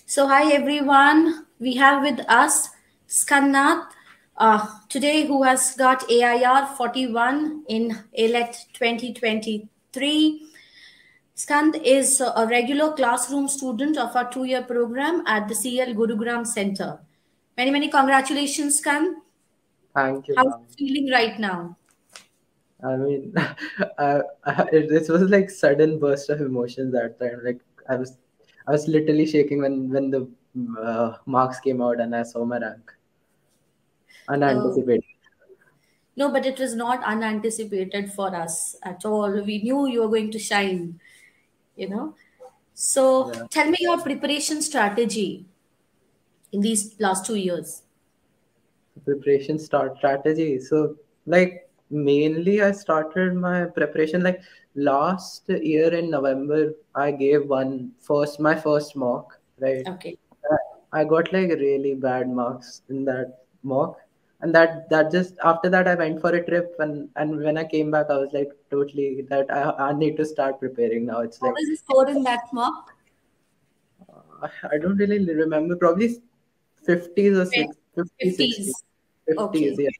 So, hi everyone. We have with us Skand Nath today, who has got AIR 41 in AILET 2023. Skand is a regular classroom student of our 2 year program at the CL Gurugram Center. Many, many congratulations, Skand. Thank you, How's ma'am. it feeling right now? I mean, this was like sudden burst of emotions that time. Like I was literally shaking when the marks came out and I saw my rank, Uh, unanticipated. no, but it was not unanticipated for us at all. We knew you were going to shine, you know. So Yeah. tell me your preparation strategy in these last 2 years. Preparation start strategy. So like mainly I started my preparation like last year in November. I gave my first mock, right? Okay. I got like really bad marks in that mock, and that just after that I went for a trip, and when I came back I was like totally that I need to start preparing now. It's What like was the score in that mock? I don't really remember, probably 50s or 50s, 60s, 50s. 50s, Okay. yeah.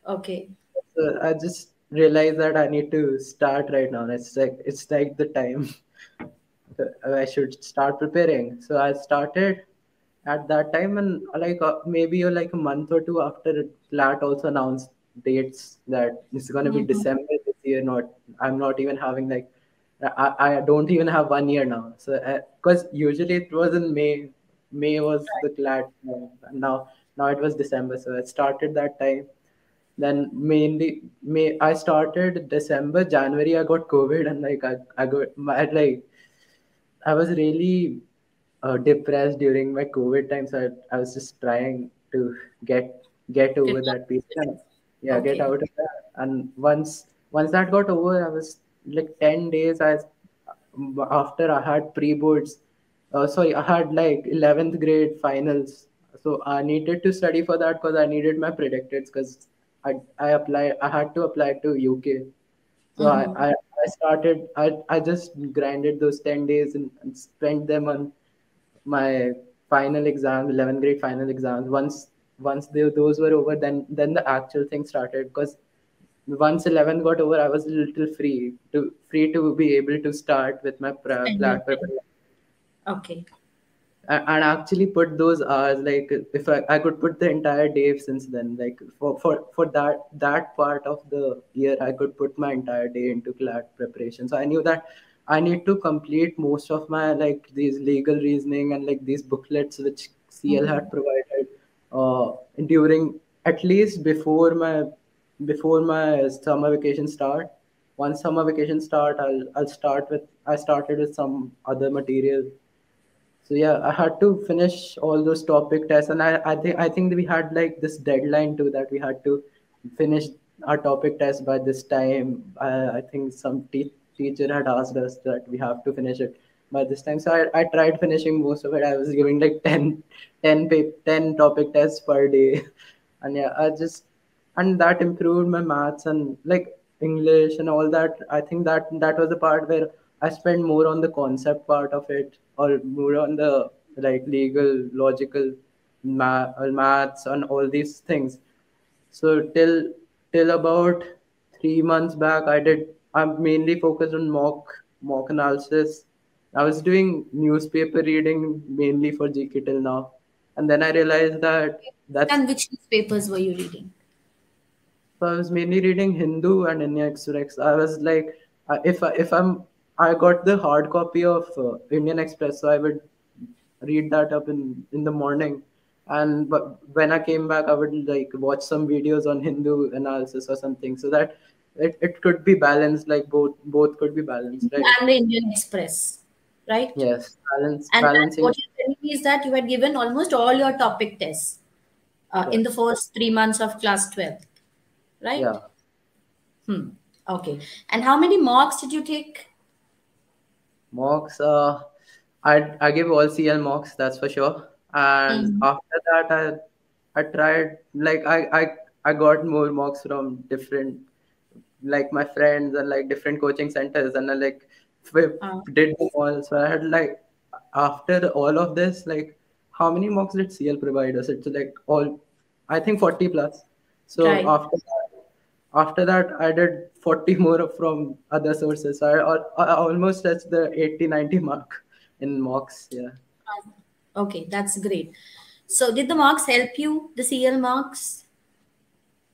Okay. So I just realized that I need to start right now. It's like the time I should start preparing. So I started at that time, and like maybe like a month or two after, CLAT also announced dates that it's going to be Mhm. December this year. Not I'm not even having like I don't even have 1 year now. So because usually it was in May. May was the CLAT. And now it was December. So I started that time. Then mainly May I started December. January I got COVID, and like I got my like I was really depressed during my COVID time, so I was just trying to get Get over out that piece. of And it. yeah, get Okay. out of that. And once that got over, I was like 10 days. After I had pre boards. Sorry, I had like 11th grade finals. So I needed to study for that because I needed my predicted because I had to apply to UK. So Mm-hmm. I just grinded those 10 days and spent them on my final exams, 11th grade final exams. Those were over, then the actual thing started because once 11 got over, I was a little free to be able to start with my Spend your plat time. preparation Okay. and actually put those hours, like if I could put the entire day since then, like for that part of the year I could put my entire day into CLAT preparation. So I knew that I need to complete most of my like these legal reasoning and like these booklets which CL Mm-hmm. had provided during at least before my summer vacation start. Once summer vacation start, I started with some other material. So yeah, I had to finish all those topic tests, and I think we had like this deadline too, that we had to finish our topic test by this time. I think some teacher had asked us that we have to finish it by this time. So I tried finishing most of it. I was giving like 10 topic tests per day, and yeah, and that improved my maths and like English and all that. I think that was the part where I spent more on the concept part of it, or more on the like legal, logical, maths and all these things. So till about 3 months back, I'm mainly focused on mock analysis. I was doing newspaper reading mainly for GK till now, and then I realized that that's And which newspapers were you reading? so I was mainly reading Hindu and Indian Express. I was like, I got the hard copy of Indian Express, so I would read that up in the morning, and but when I came back, I would like watch some videos on Hindu analysis or something, so that it could be balanced. Like both could be balanced, right? And the Indian Express, right? Yes, And that balancing. what you're telling me is that you had given almost all your topic tests in the Yes, first 3 months of class 12, right? yeah. Hmm. Okay. And how many mocks did you take? Mocks. I give all CL mocks, that's for sure. And Mhm. after that, I tried like I got more mocks from different like my friends and like different coaching centers, and I like Uh, did them all. So I had like after all of this, like, how many mocks did CL provide us? It's like all, I think 40 plus. So Right. after that, I did 40 more from other sources. So I almost touched the 80-90 mark in mocks. Yeah. Okay, that's great. So did the marks help you, the CL marks?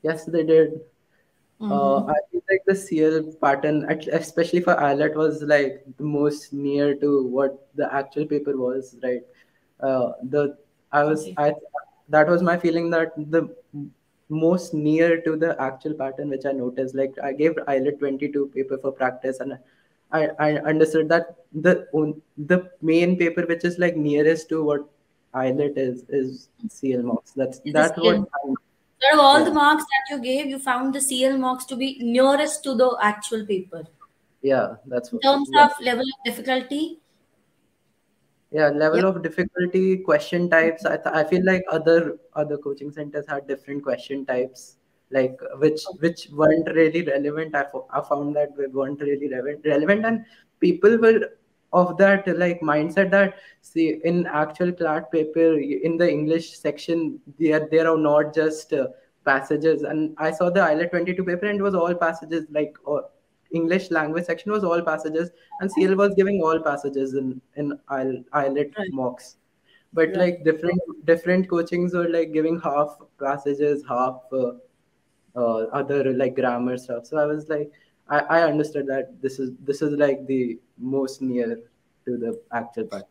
Yes, they did. Mm-hmm. I feel like the CL pattern, especially for IELTS, was like the most near to what the actual paper was, right? The I was Okay. I That was my feeling, that the most near to the actual pattern which I noticed. Like, I gave IELTS 22 paper for practice, and I understood that the main paper which is like nearest to what IELTS is CL marks. Is the That's what CL? Out of all the yeah. marks that you gave, you found the CL marks to be nearest to the actual paper. Yeah, that's In what. terms Yeah. of level of difficulty, Yeah, level yep. of difficulty, question types. I feel like other coaching centers had different question types, like which weren't really relevant. I found that they weren't really relevant, and people were of that like mindset that, see, in actual CLAT paper in the English section, there are not just passages. And I saw the IELTS 22 paper, and it was all passages, like, English language section was all passages, and CL was giving all passages in IELTS Right, mocks. But right. like different coachings were like giving half passages, half other like grammar stuff. So I was like, I understood that this is like the most near to the actual pattern.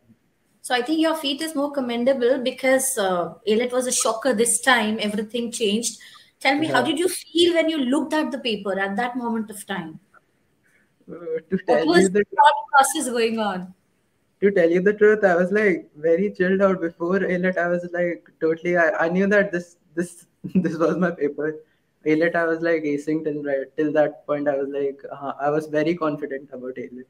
So I think your feat is more commendable because ALET was a shocker this time. Everything changed. Tell me, how Yeah. did you feel when you looked at the paper at that moment of time? To What tell was you the the thought process going on? To tell you the truth, I was like very chilled out before AILET. I was like totally. I knew that this this was my paper. AILET, I was like acing till that point. I was like, I was very confident about AILET.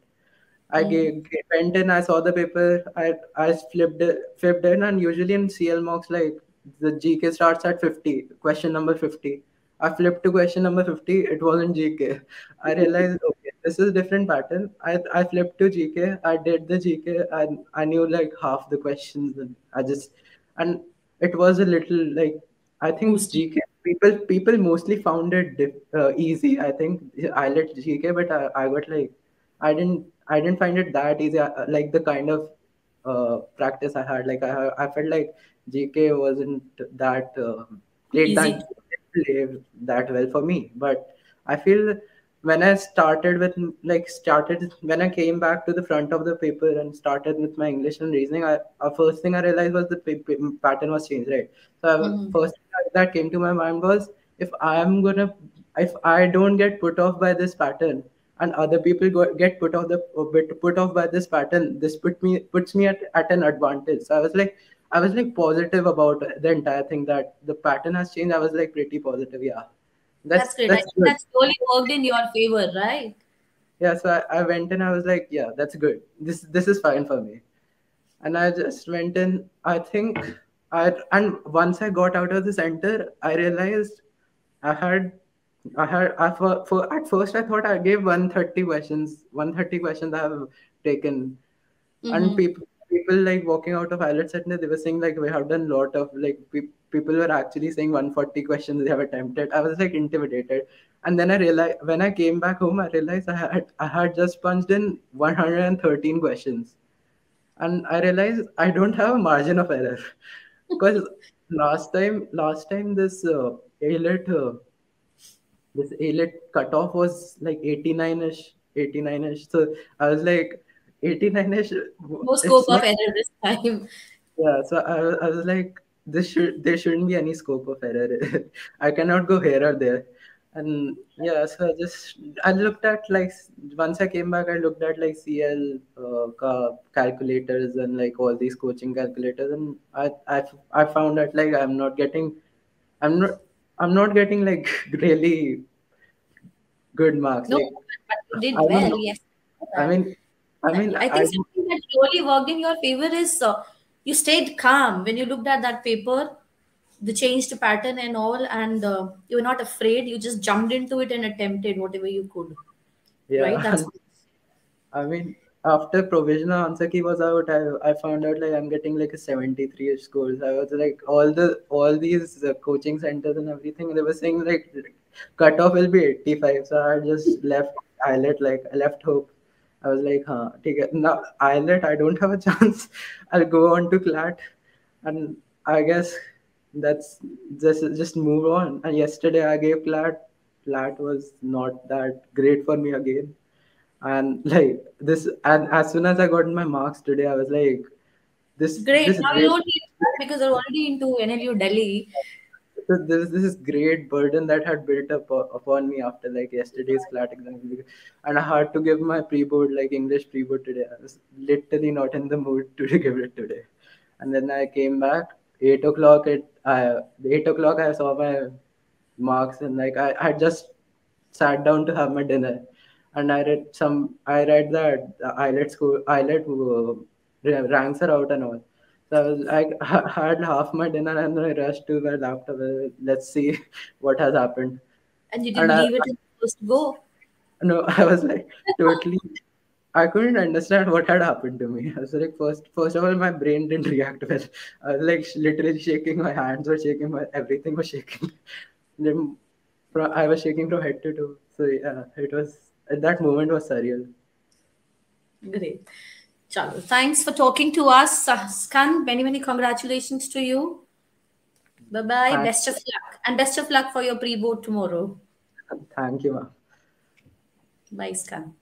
Went in, I saw the paper, I flipped in, and usually in CL mocks, like, the GK starts at 50, question number 50. I flipped to question number 50, it wasn't GK. I realized, okay, this is different pattern. I flipped to GK, I did the GK, and I knew like half the questions, and and it was a little like, I think Boosted. GK people mostly found it easy. I think I let GK, but I got like, I didn't find it that easy. Like the kind of practice I had, like I felt like GK wasn't that played Easy. that play that well for me. But I feel when I started with like started when I came back to the front of the paper and started with my English and reasoning, first thing I realized was the pattern was changed, right? So Mhm. first thing that came to my mind was, if I'm gonna if I don't get put off by this pattern, and other people get put off by this pattern, this puts me at an advantage. So I was like positive about the entire thing, that the pattern has changed. I was like pretty positive. Yeah, That's great. I that's think good. that's really worked in your favor, right? Yeah, so I went and I was like, yeah, that's good. This is fine for me. And I just went in. I think and once I got out of the center, I realized I had for at first I thought I gave 130 questions I have taken. And Mm-hmm. people like walking out of IELTS center, they were saying like, we have done lot of like people were actually saying 140 questions they have attempted. I was like intimidated. And then I realized, when I came back home, I realized I had just punched in 113 questions. And I realized I don't have a margin of error. Because last time this AILET cutoff was like 89ish. So I was like, 89ish, No scope it's of not. error this time. Yeah, so I was like, there shouldn't be any scope of error. I cannot go here or there. And yeah, so I looked at like, once I came back, I looked at like CL calculators and like all these coaching calculators, and I found that like, I'm not I'm not getting like really good marks. No, Like, but you I did don't well. know. Yes. I That. mean, I mean, I I think something that really worked in your favor is you stayed calm when you looked at that paper, the changed pattern and all, and you were not afraid. You just jumped into it and attempted whatever you could. Right? yeah. That's I mean, after provisional answer key was out, I found out like I'm getting like a 73 scores. I was like all these coaching centers and everything, they were saying like cutoff will be 85. So I just left IELT, like I left hope. I was like, huh, take it. Now IELT, I don't have a chance. I'll go on to CLAT, and I guess that's just move on. And yesterday I gave CLAT. CLAT was not that great for me again, and like this, and as soon as I got my marks today, I was like, Great. this Now you great, don't need that because you're already into NLU Delhi. this great burden that had built up upon me after like yesterday's flat exam, and I had to give my pre-board, like English pre-board today. I was literally not in the mood to give it today, and then I came back 8 o'clock. 8 o'clock I saw my marks, and like I just sat down to have my dinner, and I read that the IELTS ranks are out and all. So I had half my dinner and then I rushed to my laptop. Let's see what has happened. And you And didn't leave it in the first go. no, I was like totally. I couldn't understand what had happened to me. I was like, first of all, my brain didn't react well. I was like literally shaking. My hands were shaking. My everything was shaking. Then I was shaking from head to toe. So yeah, it was that moment was surreal. Great. Chalo. Thanks for talking to us. Skand, many, many congratulations to you. Bye bye. Thank, Best of luck. And best of luck for your pre board tomorrow. thank you, ma'am. Bye, Skand.